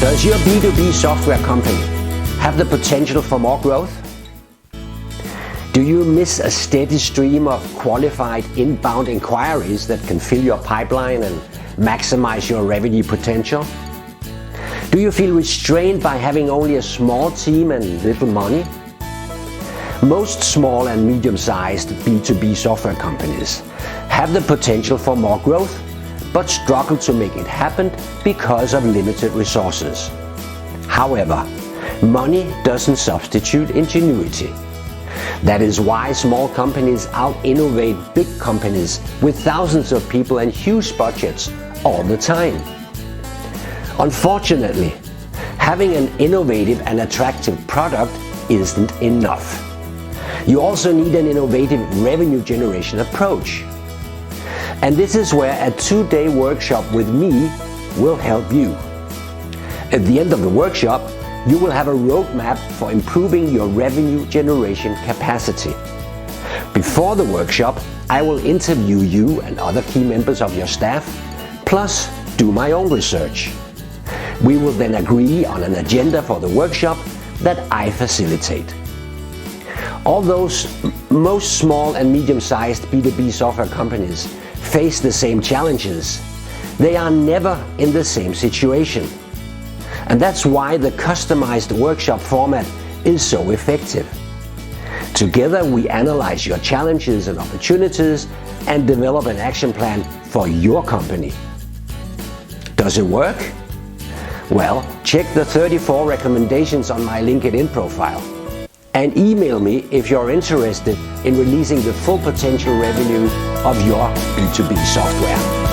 Does your B2B software company have the potential for more growth? Do you miss a steady stream of qualified inbound inquiries that can fill your pipeline and maximize your revenue potential? Do you feel restrained by having only a small team and little money? Most small and medium-sized B2B software companies have the potential for more growth, but struggle to make it happen because of limited resources. However, money doesn't substitute ingenuity. That is why small companies out-innovate big companies with thousands of people and huge budgets all the time. Unfortunately, having an innovative and attractive product isn't enough. You also need an innovative revenue generation approach. And this is where a 2-day workshop with me will help you. At the end of the workshop, you will have a roadmap for improving your revenue generation capacity. Before the workshop, I will interview you and other key members of your staff, plus do my own research. We will then agree on an agenda for the workshop that I facilitate. Although most small and medium-sized B2B software companies face the same challenges, they are never in the same situation. And that's why the customized workshop format is so effective. Together we analyze your challenges and opportunities and develop an action plan for your company. Does it work? Well, check the 34 recommendations on my LinkedIn profile and email me if you're interested in releasing the full potential revenue of your B2B software.